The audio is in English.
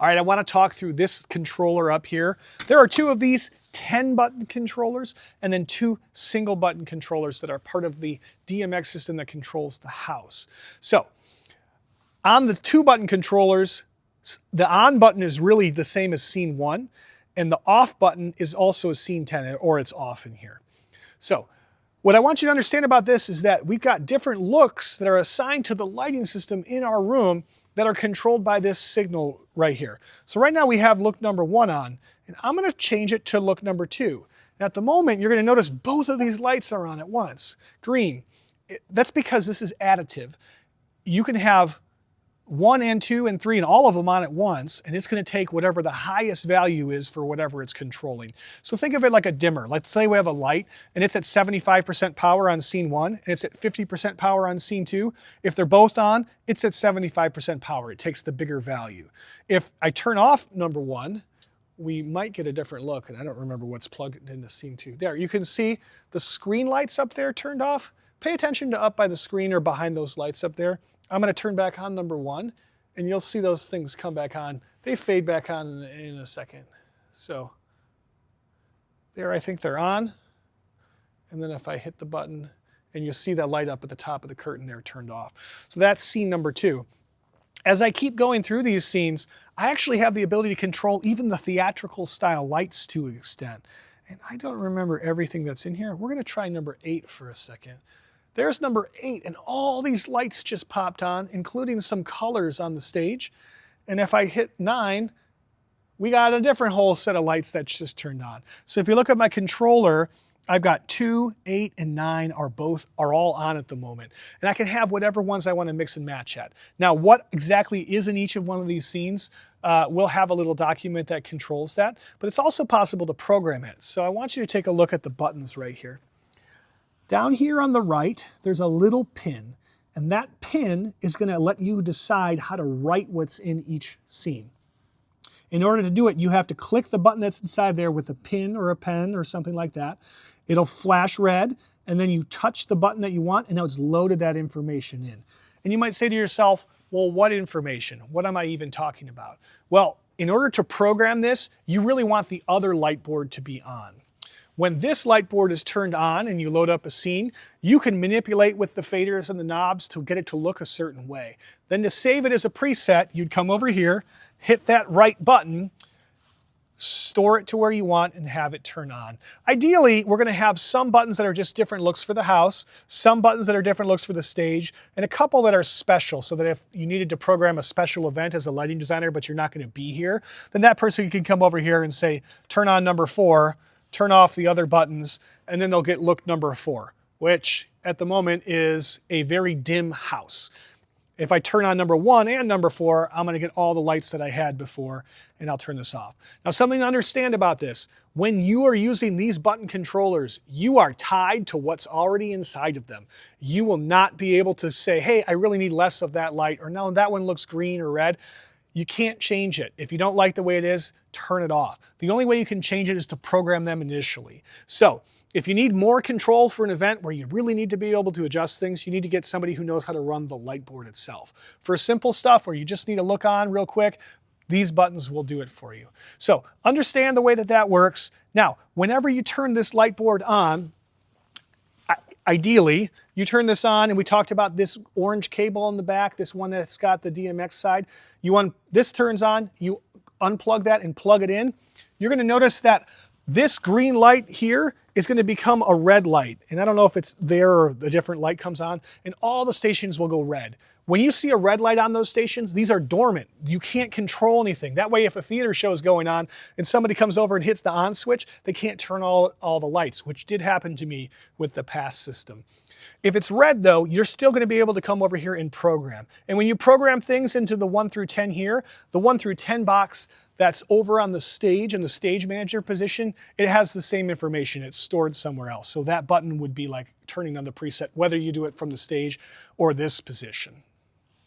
All right, I want to talk through this controller up here. There are two of these 10-button controllers and then two single-button controllers that are part of the DMX system that controls the house. So on the 2-button controllers, the on button is really the same as scene 1, and the off button is also a scene 10, or it's off in here. So what I want you to understand about this is that we've got different looks that are assigned to the lighting system in our room that are controlled by this signal right here. So right now we have look number 1 on, and I'm going to change it to look number 2. And at the moment, you're going to notice both of these lights are on at once. Green. That's because this is additive. You can have 1 and 2 and 3 and all of them on at once, and it's going to take whatever the highest value is for whatever it's controlling. So think of it like a dimmer. Let's say we have a light and it's at 75% power on scene 1 and it's at 50% power on scene 2. If they're both on, it's at 75% power. It takes the bigger value. If I turn off number 1, we might get a different look, and I don't remember what's plugged into scene 2. There, you can see the screen lights up there turned off. Pay attention to up by the screen or behind those lights up there. I'm going to turn back on number 1, and you'll see those things come back on. They fade back on in a second. So there, I think they're on. And then if I hit the button, and you'll see that light up at the top of the curtain there turned off. So that's scene number 2. As I keep going through these scenes, I actually have the ability to control even the theatrical style lights to an extent. And I don't remember everything that's in here. We're going to try number 8 for a second. There's number 8, and all these lights just popped on, including some colors on the stage. And if I hit 9, we got a different whole set of lights that's just turned on. So if you look at my controller, I've got 2, 8, and 9 are all on at the moment. And I can have whatever ones I want to mix and match at. Now, what exactly is in each of one of these scenes, we'll have a little document that controls that, but it's also possible to program it. So I want you to take a look at the buttons right here. Down here on the right, there's a little pin, and that pin is going to let you decide how to write what's in each scene. In order to do it, you have to click the button that's inside there with a pin or a pen or something like that. It'll flash red, and then you touch the button that you want, and now it's loaded that information in. And you might say to yourself, well, what information? What am I even talking about? Well, in order to program this, you really want the other light board to be on. When this light board is turned on and you load up a scene, you can manipulate with the faders and the knobs to get it to look a certain way. Then to save it as a preset, you'd come over here, hit that right button, store it to where you want, and have it turn on. Ideally, we're going to have some buttons that are just different looks for the house, some buttons that are different looks for the stage, and a couple that are special, so that if you needed to program a special event as a lighting designer, but you're not going to be here, then that person can come over here and say, turn on number 4, turn off the other buttons, and then they'll get look number 4, which at the moment is a very dim house. If I turn on number 1 and number 4, I'm going to get all the lights that I had before, and I'll turn this off. Now, something to understand about this, when you are using these button controllers, you are tied to what's already inside of them. You will not be able to say, hey, I really need less of that light, or no, that one looks green or red. You can't change it. If you don't like the way it is, turn it off. The only way you can change it is to program them initially. So if you need more control for an event where you really need to be able to adjust things, you need to get somebody who knows how to run the light board itself. For simple stuff where you just need to look on real quick, these buttons will do it for you. So understand the way that that works. Now, whenever you turn this light board on, ideally, you turn this on, and we talked about this orange cable in the back, this one that's got the DMX side. This turns on, you unplug that and plug it in. You're going to notice that this green light here is going to become a red light. And I don't know if it's there or a different light comes on, and all the stations will go red. When you see a red light on those stations, these are dormant. You can't control anything. That way, if a theater show is going on and somebody comes over and hits the on switch, they can't turn all the lights, which did happen to me with the past system. If it's red though, you're still going to be able to come over here and program. And when you program things into the 1 through 10 here, the 1 through 10 box that's over on the stage in the stage manager position, it has the same information. It's stored somewhere else. So that button would be like turning on the preset, whether you do it from the stage or this position.